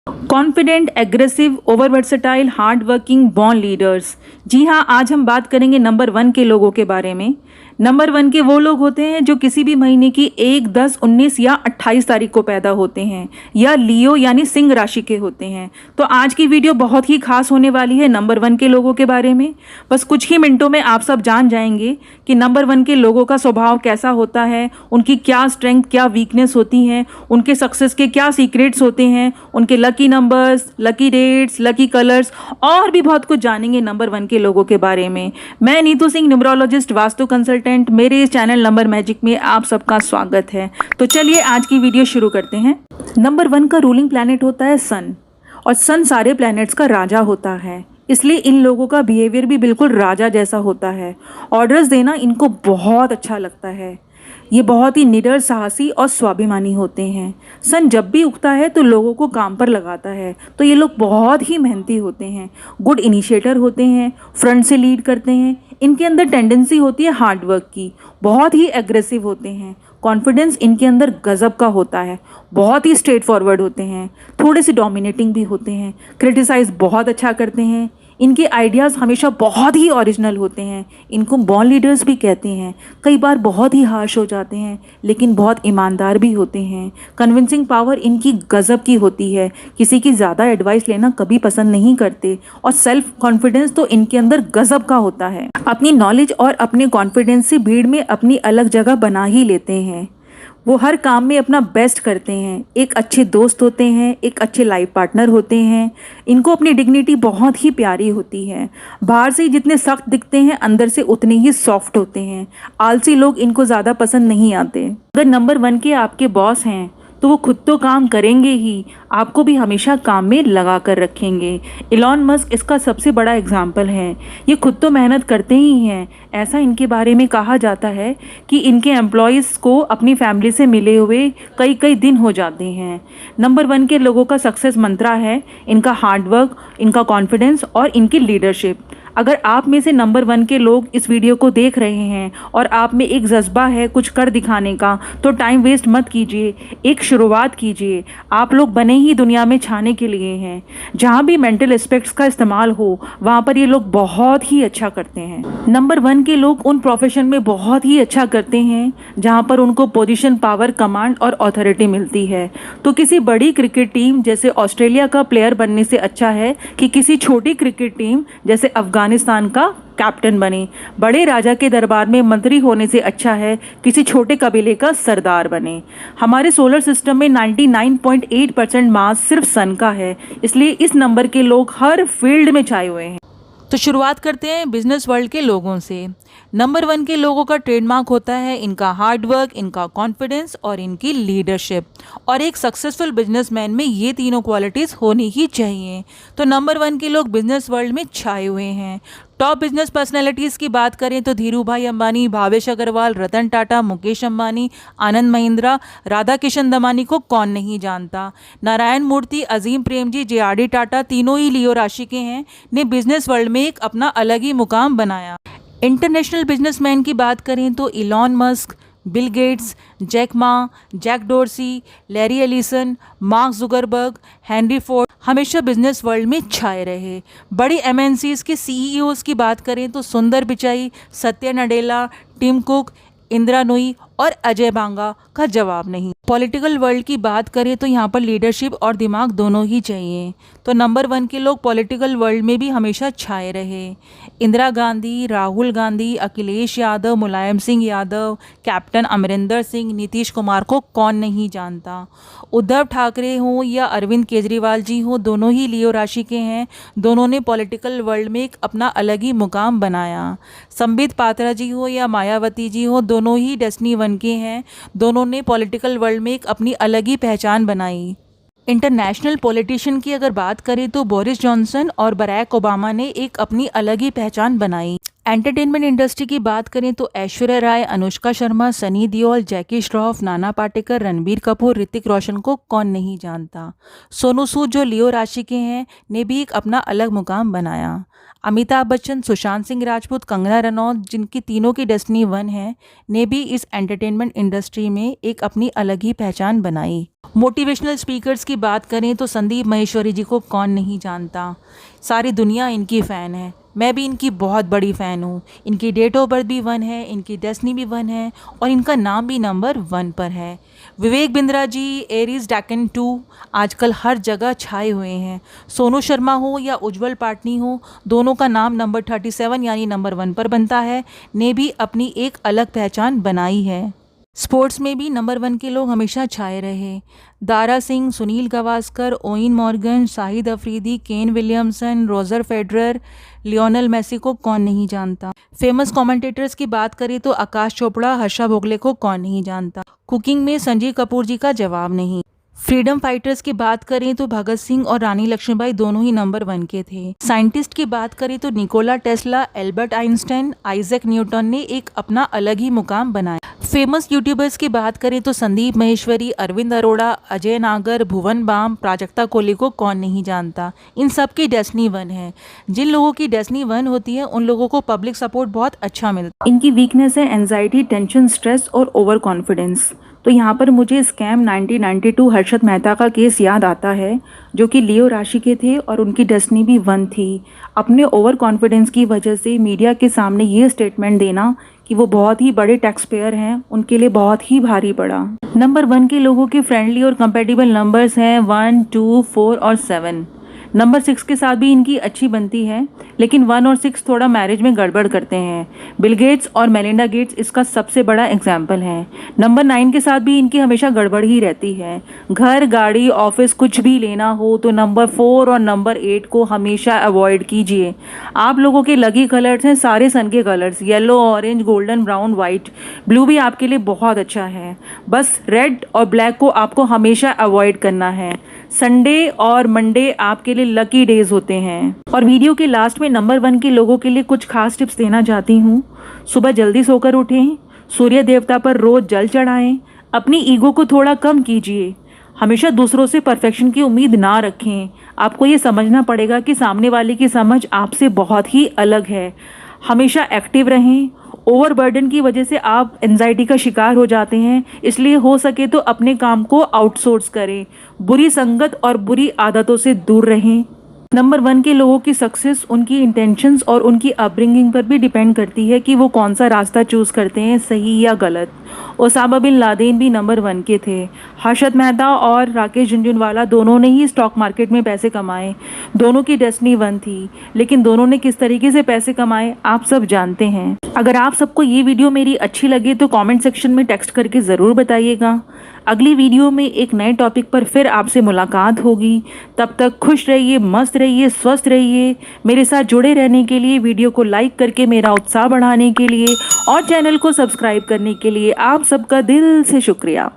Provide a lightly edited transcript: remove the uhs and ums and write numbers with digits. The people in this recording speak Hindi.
Confident, aggressive, over versatile, hard working, born leaders. जी हाँ, आज हम बात करेंगे नंबर 1 के लोगों के बारे में। नंबर 1 के वो लोग होते हैं जो किसी भी महीने की 1, 10, 19 या 28 तारीख को पैदा होते हैं या लियो यानी सिंह राशि के होते हैं। तो आज की वीडियो बहुत ही खास होने वाली है नंबर 1 के लोगों के बारे में। बस कुछ ही मिनटों में आप सब जान जाएंगे कि नंबर 1 के लोगों का स्वभाव कैसा होता है, उनकी क्या स्ट्रेंथ, क्या वीकनेस होती हैं, उनके सक्सेस के क्या सीक्रेट्स होते हैं, उनके lucky numbers, lucky dates, lucky colours और भी बहुत कुछ जानेंगे नंबर 1 के लोगों के बारे में। मैं नीतू सिंह, न्यूमरोलॉजिस्ट, वास्तु कंसल्टेंट, मेरे इस चैनल नंबर मैजिक में आप सबका स्वागत है। तो चलिए आज की वीडियो शुरू करते हैं। नंबर 1 का रूलिंग प्लैनेट होता है सन, और सन सारे प्लैनेट्स का राजा होता है, इसलिए इन लोगों का बिहेवियर भी बिल्कुल राजा जैसा होता है। ऑर्डर्स देना इनको बहुत अच्छा लगता है। ये बहुत ही निडर, साहसी और स्वाभिमानी होते हैं। सन जब भी उगता है तो लोगों को काम पर लगाता है, तो ये लोग बहुत ही मेहनती होते हैं, गुड इनिशिएटर होते हैं, फ्रंट से लीड करते हैं। इनके अंदर टेंडेंसी होती है हार्ड वर्क की, बहुत ही एग्रेसिव होते हैं। कॉन्फिडेंस इनके अंदर गजब का होता है, बहुत ही स्ट्रेट फॉरवर्ड होते हैं, थोड़े से डोमिनेटिंग भी होते हैं, क्रिटिसाइज बहुत अच्छा करते हैं। इनके आइडियाज़ हमेशा बहुत ही ओरिजिनल होते हैं। इनको बॉर्न लीडर्स भी कहते हैं। कई बार बहुत ही हार्श हो जाते हैं, लेकिन बहुत ईमानदार भी होते हैं। कन्विंसिंग पावर इनकी गज़ब की होती है। किसी की ज़्यादा एडवाइस लेना कभी पसंद नहीं करते, और सेल्फ कॉन्फिडेंस तो इनके अंदर गज़ब का होता है। अपनी नॉलेज और अपने कॉन्फिडेंस से भीड़ में अपनी अलग जगह बना ही लेते हैं। वो हर काम में अपना बेस्ट करते हैं, एक अच्छे दोस्त होते हैं, एक अच्छे लाइफ पार्टनर होते हैं। इनको अपनी डिग्निटी बहुत ही प्यारी होती है। बाहर से जितने सख्त दिखते हैं, अंदर से उतने ही सॉफ्ट होते हैं। आलसी लोग इनको ज़्यादा पसंद नहीं आते। अगर नंबर 1 के आपके बॉस हैं तो वो खुद तो काम करेंगे ही, आपको भी हमेशा काम में लगा कर रखेंगे। इलॉन मस्क इसका सबसे बड़ा एग्जाम्पल है। ये खुद तो मेहनत करते ही हैं। ऐसा इनके बारे में कहा जाता है कि इनके एम्प्लॉयज़ को अपनी फैमिली से मिले हुए कई कई दिन हो जाते हैं। नंबर 1 के लोगों का सक्सेस मंत्रा है इनका हार्ड वर्क, इनका कॉन्फिडेंस और इनकी लीडरशिप। अगर आप में से नंबर 1 के लोग इस वीडियो को देख रहे हैं और आप में एक जज्बा है कुछ कर दिखाने का, तो टाइम वेस्ट मत कीजिए, एक शुरुआत कीजिए। आप लोग बने ही दुनिया में छाने के लिए हैं। जहाँ भी मेंटल एस्पेक्ट्स का इस्तेमाल हो, वहाँ पर ये लोग बहुत ही अच्छा करते हैं। नंबर 1 के लोग उन प्रोफेशन में बहुत ही अच्छा करते हैं जहाँ पर उनको पोजीशन, पावर, कमांड और अथॉरिटी मिलती है। तो किसी बड़ी क्रिकेट टीम जैसे ऑस्ट्रेलिया का प्लेयर बनने से अच्छा है कि किसी छोटी क्रिकेट टीम जैसे अफगानिस्तान का कैप्टन बने। बड़े राजा के दरबार में मंत्री होने से अच्छा है किसी छोटे कबीले का सरदार बने। हमारे सोलर सिस्टम में 99.8% मास सिर्फ सन का है, इसलिए इस नंबर के लोग हर फील्ड में छाए हुए हैं। तो शुरुआत करते हैं बिजनेस वर्ल्ड के लोगों से। नंबर 1 के लोगों का ट्रेडमार्क होता है इनका हार्ड वर्क, इनका कॉन्फिडेंस और इनकी लीडरशिप। और एक सक्सेसफुल बिजनेसमैन में ये तीनों क्वालिटीज़ होनी ही चाहिए। तो नंबर 1 के लोग बिजनेस वर्ल्ड में छाए हुए हैं। टॉप बिजनेस पर्सनैलिटीज़ की बात करें तो धीरू भाई अंबानी, भावेश अग्रवाल, रतन टाटा, मुकेश अंबानी, आनंद महिंद्रा, राधा किशन दमानी को कौन नहीं जानता। नारायण मूर्ति, अजीम प्रेमजी, जे.आर.डी. टाटा, तीनों ही लियो राशि के हैं, ने बिजनेस वर्ल्ड में एक अपना अलग ही मुकाम बनाया। इंटरनेशनल बिजनेसमैन की बात करें तो Elon Musk, Bill Gates, Jack Ma, Jack Dorsey, Larry Ellison, Mark Zuckerberg, Henry Ford हमेशा बिजनेस वर्ल्ड में छाए रहे। बड़ी एमएनसीज के सीईओज की बात करें तो सुंदर पिचाई, सत्या नडेला, टिम कुक, इंदिरा नूई और अजय बांगा का जवाब नहीं। पॉलिटिकल वर्ल्ड की बात करें तो यहाँ पर लीडरशिप और दिमाग दोनों ही चाहिए। तो नंबर 1 के लोग पॉलिटिकल वर्ल्ड में भी हमेशा छाए रहे। इंदिरा गांधी, राहुल गांधी, अखिलेश यादव, मुलायम सिंह यादव, कैप्टन अमरिंदर सिंह, नीतीश कुमार को कौन नहीं जानता। उद्धव ठाकरे हों या अरविंद केजरीवाल जी हों, दोनों ही लियो राशि के हैं। दोनों ने पॉलिटिकल वर्ल्ड में एक अपना अलग ही मुकाम बनाया। संबित पात्रा जी हो या मायावती जी हो, दोनों ही डेस्टिनी 1 के हैं। दोनों ने पॉलिटिकल वर्ल्ड में एक अपनी अलग ही पहचान बनाई। इंटरनेशनल पॉलिटिशियन की अगर बात करें तो बोरिस जॉनसन और बराक ओबामा ने एक अपनी अलग ही पहचान बनाई। एंटरटेनमेंट इंडस्ट्री की बात करें तो ऐश्वर्या राय, अनुष्का शर्मा, सनी देओल, जैकी श्रॉफ, नाना पाटेकर, रणबीर कपूर, ऋतिक रोशन को कौन नहीं जानता। सोनू सूद जो लियो राशि के हैं ने भी एक अपना अलग मुकाम बनाया। अमिताभ बच्चन, सुशांत सिंह राजपूत, कंगना रनौत जिनकी तीनों की डेस्टिनी वन है ने भी इस एंटरटेनमेंट इंडस्ट्री में एक अपनी अलग ही पहचान बनाई। मोटिवेशनल स्पीकर्स की बात करें तो संदीप माहेश्वरी जी को कौन नहीं जानता। सारी दुनिया इनकी फ़ैन है, मैं भी इनकी बहुत बड़ी फ़ैन हूँ। इनकी डेट ऑफ बर्थ भी 1 है, इनकी डेस्टिनी भी 1 है और इनका नाम भी नंबर 1 पर है। विवेक बिंद्रा जी, एरीज डेक्कन 2 आजकल हर जगह छाए हुए हैं। सोनू शर्मा हो या उज्जवल पाटनी हो, दोनों का नाम नंबर 37 यानी नंबर 1 पर बनता है, ने भी अपनी एक अलग पहचान बनाई है। स्पोर्ट्स में भी नंबर 1 के लोग हमेशा छाए रहे। Dara Singh, Sunil Gavaskar, Eoin Morgan, Shahid Afridi, Kane Williamson, Roger Federer, Lionel Messi को कौन नहीं जानता। फेमस कमेंटेटर्स की बात करें तो आकाश चोपड़ा, हर्षा भोगले को कौन नहीं जानता। कुकिंग में संजीव कपूर जी का जवाब नहीं। फ्रीडम फाइटर्स की बात करें तो भगत सिंह और रानी लक्ष्मीबाई दोनों ही नंबर 1 के थे। साइंटिस्ट की बात करें तो Nikola Tesla, Albert Einstein, Isaac Newton ने एक अपना अलग ही मुकाम बनाया। फेमस यूट्यूबर्स की बात करें तो संदीप माहेश्वरी, अरविंद अरोड़ा, अजय नागर, भुवन बाम, प्राजक्ता कोहली को कौन नहीं जानता। इन सब की डेस्टिनी 1 है। जिन लोगों की डेस्टिनी 1 होती है उन लोगों को पब्लिक सपोर्ट बहुत अच्छा मिलता है। इनकी वीकनेस है एंजाइटी, टेंशन, स्ट्रेस और ओवर कॉन्फिडेंस। तो यहाँ पर मुझे स्कैम 1992 हर्षद मेहता का केस याद आता है, जो कि लियो राशि के थे और उनकी डेस्टिनी भी 1 थी। अपने ओवर कॉन्फिडेंस की वजह से मीडिया के सामने ये स्टेटमेंट देना कि वो बहुत ही बड़े टैक्स पेयर हैं, उनके लिए बहुत ही भारी पड़ा। नंबर 1 के लोगों के फ्रेंडली और कंपेटिबल नंबर्स हैं 1, 2, 4 और 7। नंबर 6 के साथ भी इनकी अच्छी बनती है, लेकिन 1 और 6 थोड़ा मैरिज में गड़बड़ करते हैं। बिल गेट्स और मेलिंडा गेट्स इसका सबसे बड़ा एग्जाम्पल है। नंबर 9 के साथ भी इनकी हमेशा गड़बड़ ही रहती है। घर, गाड़ी, ऑफिस कुछ भी लेना हो तो नंबर 4 और नंबर 8 को हमेशा अवॉइड कीजिए। आप लोगों के लकी कलर्स हैं सारे सन के colours, yellow, orange, golden, brown, white, blue भी आपके लिए बहुत अच्छा है। बस रेड और ब्लैक को आपको हमेशा अवॉइड करना है। संडे और मंडे आपके लिए लकी डेज होते हैं। और वीडियो के लास्ट में नंबर 1 के लोगों के लिए कुछ खास टिप्स देना चाहती हूँ। सुबह जल्दी सोकर उठें, सूर्य देवता पर रोज जल चढ़ाएं, अपनी ईगो को थोड़ा कम कीजिए, हमेशा दूसरों से परफेक्शन की उम्मीद ना रखें। आपको ये समझना पड़ेगा कि सामने वाले की समझ आपसे बहुत ही अलग है। हमेशा एक्टिव रहें। ओवरबर्डन की वजह से आप एंजाइटी का शिकार हो जाते हैं, इसलिए हो सके तो अपने काम को आउटसोर्स करें। बुरी संगत और बुरी आदतों से दूर रहें। नंबर 1 के लोगों की सक्सेस उनकी इंटेंशंस और उनकी अपब्रिंगिंग पर भी डिपेंड करती है कि वो कौन सा रास्ता चूज़ करते हैं, सही या गलत। ओसामा बिन लादेन भी नंबर 1 के थे। हर्षद मेहता और राकेश झुनझुनवाला दोनों ने ही स्टॉक मार्केट में पैसे कमाए। दोनों की डेस्टिनी 1 थी, लेकिन दोनों ने किस तरीके से पैसे कमाए आप सब जानते हैं। अगर आप सबको ये वीडियो मेरी अच्छी लगे तो कमेंट सेक्शन में टेक्स्ट करके ज़रूर बताइएगा। अगली वीडियो में एक नए टॉपिक पर फिर आपसे मुलाकात होगी। तब तक खुश रहिए, मस्त रहिए, स्वस्थ रहिए। मेरे साथ जुड़े रहने के लिए, वीडियो को लाइक करके मेरा उत्साह बढ़ाने के लिए और चैनल को सब्सक्राइब करने के लिए आप सबका दिल से शुक्रिया।